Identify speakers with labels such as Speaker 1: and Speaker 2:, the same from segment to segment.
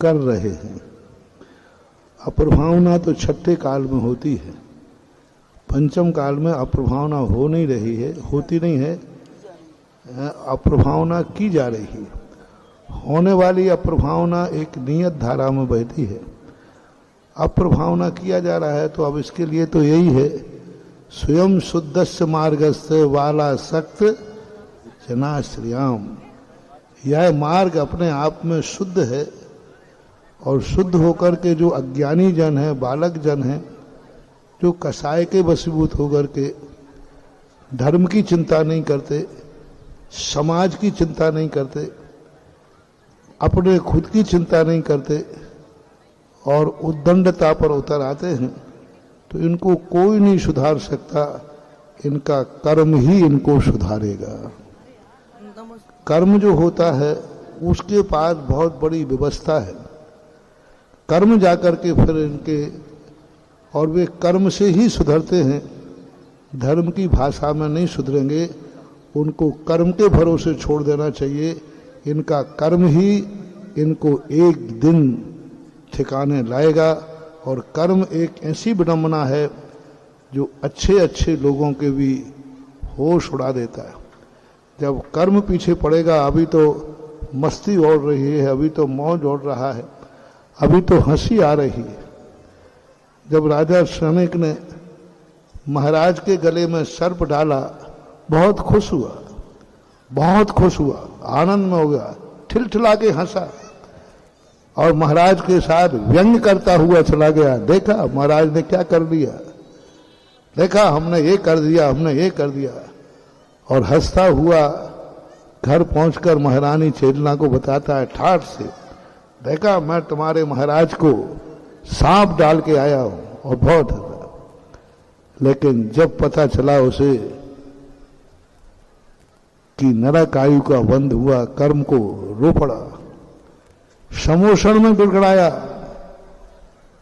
Speaker 1: कर रहे हैं। अप्रभावना तो छठे काल में होती है, पंचम काल में अप्रभावना हो नहीं रही है, होती नहीं है, अप्रभावना की जा रही है। होने वाली अप्रभावना एक नियत धारा में बहती है, अप्रभावना किया जा रहा है। तो अब इसके लिए तो यही है, स्वयं शुद्धस्य मार्गस्य वाला सक्त जनाश्रियाम। यह मार्ग अपने आप में शुद्ध है और शुद्ध होकर के जो अज्ञानी जन है, बालक जन है, जो कसाय के वशीभूत होकर के धर्म की चिंता नहीं करते, समाज की चिंता नहीं करते, अपने खुद की चिंता नहीं करते और उद्दंडता पर उतर आते हैं, तो इनको कोई नहीं सुधार सकता। इनका कर्म ही इनको सुधारेगा। कर्म जो होता है उसके पास बहुत बड़ी व्यवस्था है। कर्म जाकर के फिर इनके, और वे कर्म से ही सुधरते हैं, धर्म की भाषा में नहीं सुधरेंगे। उनको कर्म के भरोसे छोड़ देना चाहिए। इनका कर्म ही इनको एक दिन ठिकाने लाएगा। और कर्म एक ऐसी विडंबना है जो अच्छे अच्छे लोगों के भी होश उड़ा देता है। जब कर्म पीछे पड़ेगा, अभी तो मस्ती ओढ़ रही है, अभी तो मौज ओढ़ रहा है, अभी तो हंसी आ रही है। जब राजा श्रमिक ने महाराज के गले में सर्प डाला, बहुत खुश हुआ, बहुत खुश हुआ, आनंद में हो गया, ठिलठिला के हंसा और महाराज के साथ व्यंग करता हुआ चला गया। देखा महाराज ने क्या कर दिया, देखा हमने ये कर दिया, हमने ये कर दिया। और हंसता हुआ घर पहुंचकर महारानी चेतना को बताता है ठाठ से, देखा मैं तुम्हारे महाराज को सांप डाल के आया हूं, और बहुत हंसा। लेकिन जब पता चला उसे कि नरक आयु का बंध हुआ, कर्म को रो पड़ा, समोषण में गिड़गिड़ाया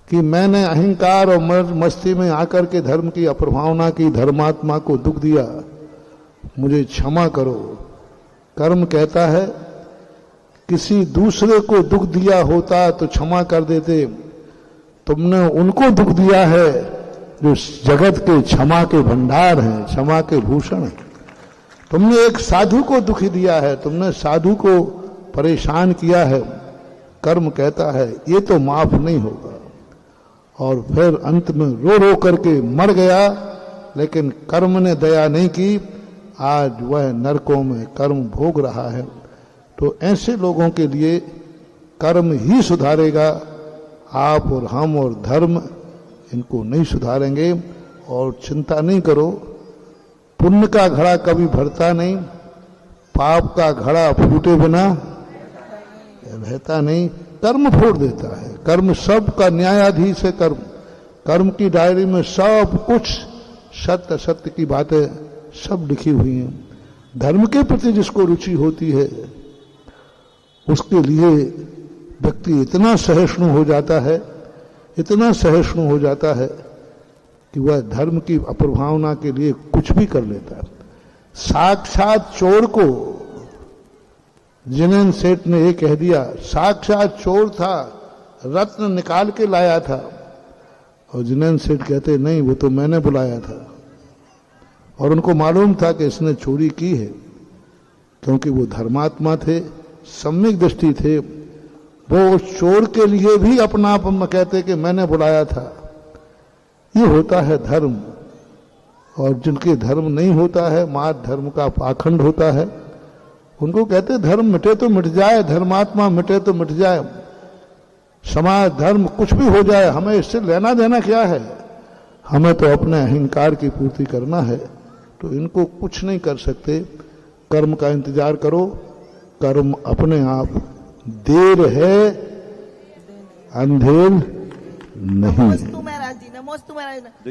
Speaker 1: कि मैंने अहंकार और मस्ती में आकर के धर्म की अप्रभावना की, धर्मात्मा को दुख दिया, मुझे क्षमा करो। कर्म कहता है किसी दूसरे को दुख दिया होता तो क्षमा कर देते, तुमने उनको दुख दिया है जो जगत के क्षमा के भंडार हैं, क्षमा के भूषण हैं। तुमने एक साधु को दुखी दिया है, तुमने साधु को परेशान किया है। कर्म कहता है ये तो माफ नहीं होगा। और फिर अंत में रो रो करके मर गया, लेकिन कर्म ने दया नहीं की। आज वह नरकों में कर्म भोग रहा है। तो ऐसे लोगों के लिए कर्म ही सुधारेगा। आप और हम और धर्म इनको नहीं सुधारेंगे। और चिंता नहीं करो, पुण्य का घड़ा कभी भरता नहीं, पाप का घड़ा फूटे बिना रहता नहीं। कर्म फोड़ देता है। कर्म सब का न्यायाधीश है। कर्म, कर्म की डायरी में सब कुछ सत्य सत्य की बातें सब लिखी हुई हैं। धर्म के प्रति जिसको रुचि होती है उसके लिए व्यक्ति इतना सहिष्णु हो जाता है, इतना सहिष्णु हो जाता है कि वह धर्म की अप्रभावना के लिए कुछ भी कर लेता है। साक्षात चोर को जिनेन सेठ ने ये कह दिया, साक्षात चोर था, रत्न निकाल के लाया था। और जिनेन सेठ कहते नहीं, वो तो मैंने बुलाया था। और उनको मालूम था कि इसने चोरी की है, क्योंकि वो धर्मात्मा थे, सम्यक दृष्टि थे। वो उस चोर के लिए भी अपना आप कहते कि मैंने बुलाया था। ये होता है धर्म। और जिनके धर्म नहीं होता है, मात धर्म का पाखंड होता है, उनको कहते धर्म मिटे तो मिट जाए, धर्मात्मा मिटे तो मिट जाए, समाज धर्म कुछ भी हो जाए, हमें इससे लेना देना क्या है, हमें तो अपने अहंकार की पूर्ति करना है। तो इनको कुछ नहीं कर सकते। कर्म का इंतजार करो, कर्म अपने आप, देर है अंधेर नहीं है।